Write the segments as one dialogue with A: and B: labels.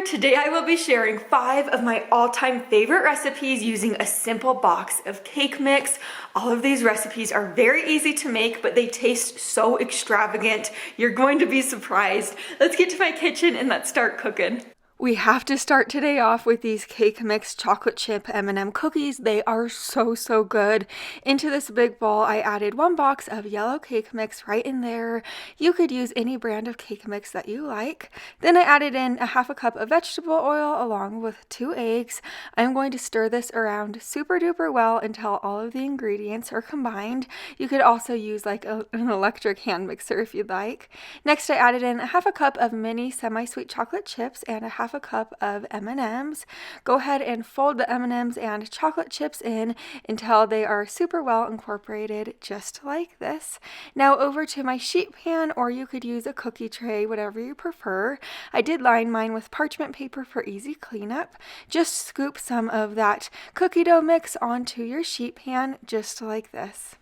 A: Today I will be sharing 5 of my all-time favorite recipes using a simple box of cake mix. All of these recipes are very easy to make, but they taste so extravagant. You're going to be surprised. Let's get to my kitchen and let's start cooking. We have to start today off with these cake mix chocolate chip M&M cookies. They are so good. Into this big bowl, I added 1 box of yellow cake mix right in there. You could use any brand of cake mix that you like. Then I added in a 1/2 cup of vegetable oil along with 2 eggs. I'm going to stir this around super duper well until all of the ingredients are combined. You could also use like an electric hand mixer if you'd like. Next, I added in a 1/2 cup of mini semi-sweet chocolate chips and a 1/2 cup of M&Ms. Go ahead and fold the M&Ms and chocolate chips in until they are super well incorporated, just like this. Now over to my sheet pan, or you could use a cookie tray, whatever you prefer. I did line mine with parchment paper for easy cleanup. Just scoop some of that cookie dough mix onto your sheet pan, just like this.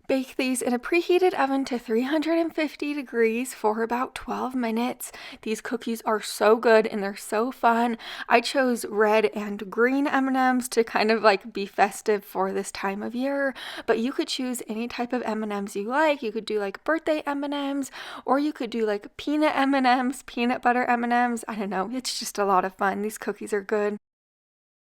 A: Bake these in a preheated oven to 350 degrees for about 12 minutes. These cookies are so good and they're so fun. I chose red and green M&Ms to kind of like be festive for this time of year, but you could choose any type of M&Ms you like. You could do like birthday M&Ms, or you could do like peanut M&Ms, peanut butter M&Ms. I don't know. It's just a lot of fun. These cookies are good.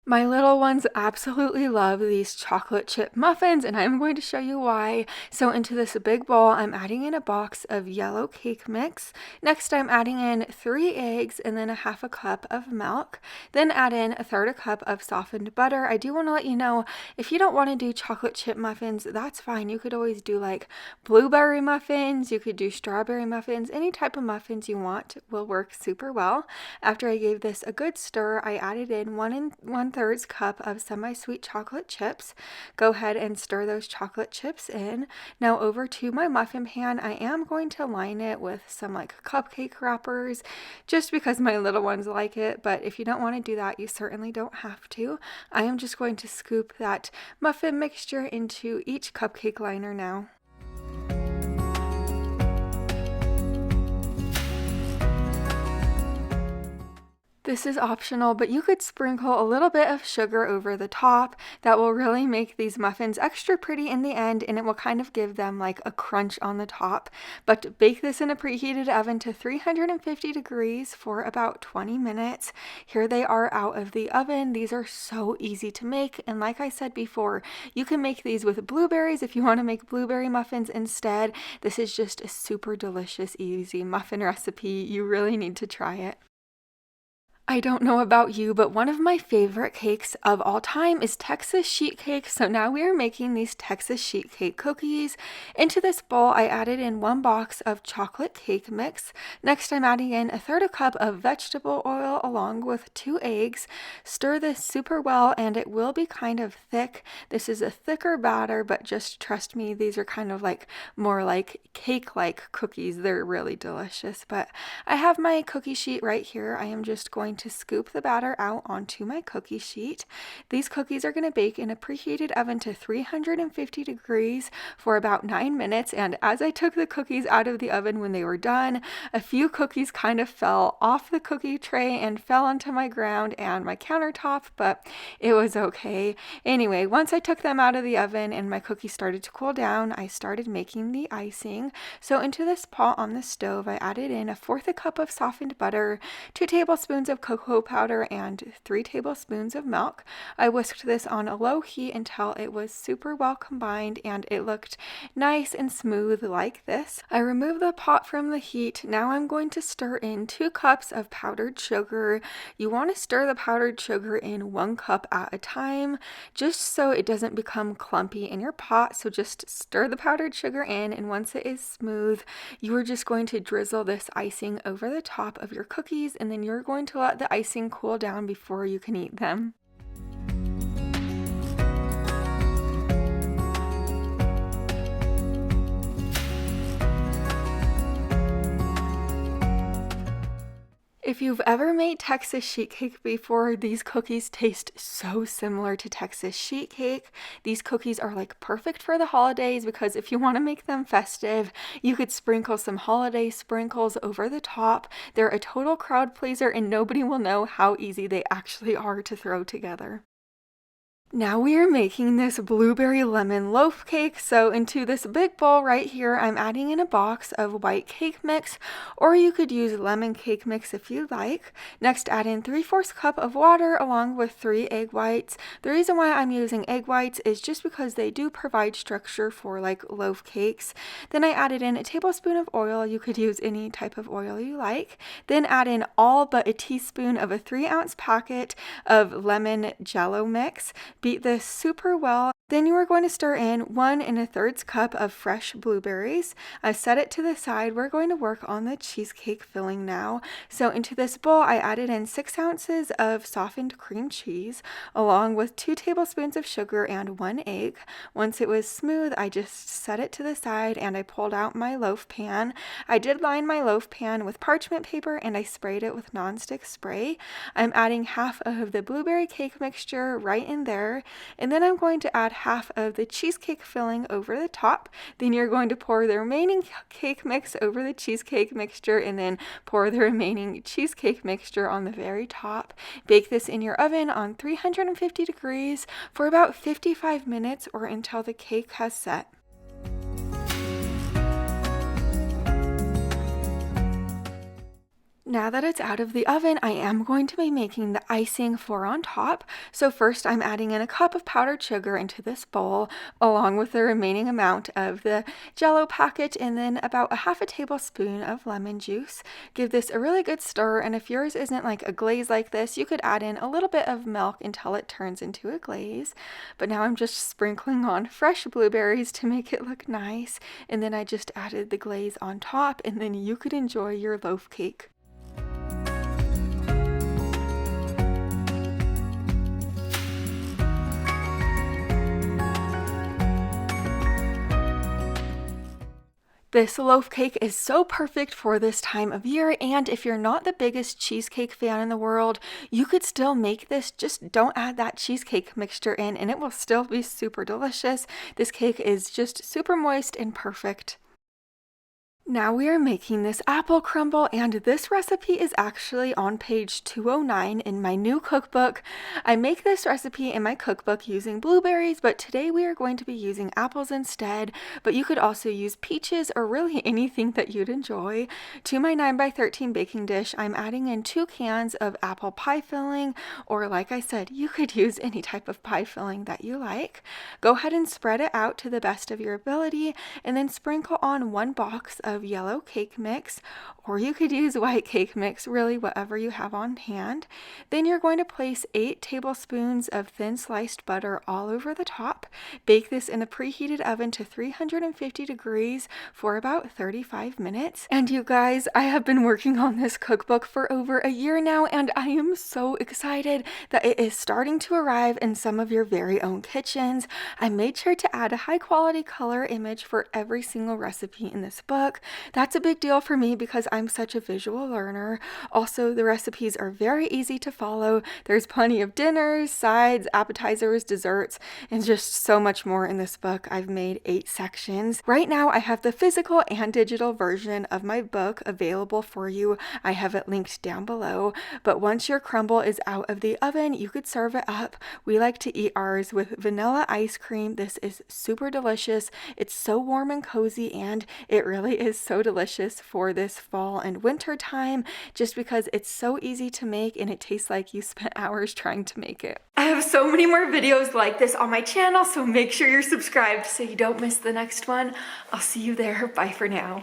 A: My little ones absolutely love these chocolate chip muffins, and I'm going to show you why. So into this big bowl, I'm adding in a box of yellow cake mix. Next, I'm adding in 3 eggs and then a 1/2 cup of milk. Then add in a 1/3 cup of softened butter. I do want to let you know, if you don't want to do chocolate chip muffins, that's fine. You could always do like blueberry muffins. You could do strawberry muffins. Any type of muffins you want will work super well. After I gave this a good stir, I added in 1 1/3 cup of semi-sweet chocolate chips. Go ahead and stir those chocolate chips in. Now over to my muffin pan, I am going to line it with some like cupcake wrappers just because my little ones like it, but if you don't want to do that, you certainly don't have to. I am just going to scoop that muffin mixture into each cupcake liner now. This is optional, but you could sprinkle a little bit of sugar over the top. That will really make these muffins extra pretty in the end, and it will kind of give them like a crunch on the top. But bake this in a preheated oven to 350 degrees for about 20 minutes. Here they are out of the oven. These are so easy to make, and like I said before, you can make these with blueberries if you want to make blueberry muffins instead. This is just a super delicious, easy muffin recipe. You really need to try it. I don't know about you, but one of my favorite cakes of all time is Texas sheet cake. So now we are making these Texas sheet cake cookies. Into this bowl, I added in 1 box of chocolate cake mix. Next, I'm adding in a 1/3 cup of vegetable oil along with 2 eggs. Stir this super well and it will be kind of thick. This is a thicker batter, but just trust me, these are kind of like more like cake-like cookies. They're really delicious. But I have my cookie sheet right here. I am just going to scoop the batter out onto my cookie sheet. These cookies are going to bake in a preheated oven to 350 degrees for about 9 minutes, and as I took the cookies out of the oven when they were done, a few cookies kind of fell off the cookie tray and fell onto my ground and my countertop, but it was okay. Anyway, once I took them out of the oven and my cookies started to cool down, I started making the icing. So into this pot on the stove, I added in a 1/4 cup of softened butter, 2 tablespoons of cocoa powder, and 3 tablespoons of milk. I whisked this on a low heat until it was super well combined and it looked nice and smooth like this. I removed the pot from the heat. Now I'm going to stir in 2 cups of powdered sugar. You want to stir the powdered sugar in 1 cup at a time, just so it doesn't become clumpy in your pot. So just stir the powdered sugar in, and once it is smooth, you are just going to drizzle this icing over the top of your cookies, and then you're going to let the icing cool down before you can eat them. If you've ever made Texas sheet cake before, these cookies taste so similar to Texas sheet cake. These cookies are like perfect for the holidays because if you want to make them festive, you could sprinkle some holiday sprinkles over the top. They're a total crowd pleaser and nobody will know how easy they actually are to throw together. Now we are making this blueberry lemon loaf cake. So into this big bowl right here, I'm adding in a box of white cake mix, or you could use lemon cake mix if you like. Next, add in 3/4 cup of water along with 3 egg whites. The reason why I'm using egg whites is just because they do provide structure for like loaf cakes. Then I added in a tablespoon of oil. You could use any type of oil you like. Then add in all but a teaspoon of a 3-ounce packet of lemon jello mix. Beat this super well. Then you are going to stir in 1 1/3 cup of fresh blueberries. I set it to the side. We're going to work on the cheesecake filling now. So into this bowl, I added in 6 ounces of softened cream cheese, along with 2 tablespoons of sugar and 1 egg. Once it was smooth, I just set it to the side and I pulled out my loaf pan. I did line my loaf pan with parchment paper and I sprayed it with nonstick spray. I'm adding half of the blueberry cake mixture right in there, and then I'm going to add half of the cheesecake filling over the top. Then you're going to pour the remaining cake mix over the cheesecake mixture and then pour the remaining cheesecake mixture on the very top. Bake this in your oven on 350 degrees for about 55 minutes or until the cake has set. Now that it's out of the oven, I am going to be making the icing for on top. So first I'm adding in a cup of powdered sugar into this bowl, along with the remaining amount of the Jello packet, and then about 1/2 tablespoon of lemon juice. Give this a really good stir, and if yours isn't like a glaze like this, you could add in a little bit of milk until it turns into a glaze. But now I'm just sprinkling on fresh blueberries to make it look nice, and then I just added the glaze on top, and then you could enjoy your loaf cake. This loaf cake is so perfect for this time of year, and if you're not the biggest cheesecake fan in the world, you could still make this. Just don't add that cheesecake mixture in and it will still be super delicious. This cake is just super moist and perfect. Now we are making this apple crumble, and this recipe is actually on page 209 in my new cookbook. I make this recipe in my cookbook using blueberries, but today we are going to be using apples instead, but you could also use peaches or really anything that you'd enjoy. To my 9x13 baking dish, I'm adding in 2 cans of apple pie filling, or like I said, you could use any type of pie filling that you like. Go ahead and spread it out to the best of your ability, and then sprinkle on 1 box of yellow cake mix, or you could use white cake mix, really whatever you have on hand. Then you're going to place 8 tablespoons of thin sliced butter all over the top. Bake this in a preheated oven to 350 degrees for about 35 minutes. And you guys, I have been working on this cookbook for over a year now, and I am so excited that it is starting to arrive in some of your very own kitchens. I made sure to add a high quality color image for every single recipe in this book. That's a big deal for me because I'm such a visual learner. Also, the recipes are very easy to follow. There's plenty of dinners, sides, appetizers, desserts, and just so much more in this book. I've made 8 sections. Right now, I have the physical and digital version of my book available for you. I have it linked down below. But once your crumble is out of the oven, you could serve it up. We like to eat ours with vanilla ice cream. This is super delicious. It's so warm and cozy, and it really is so delicious for this fall and winter time just because it's so easy to make and it tastes like you spent hours trying to make it. I have so many more videos like this on my channel, so make sure you're subscribed so you don't miss the next one. I'll see you there. Bye for now.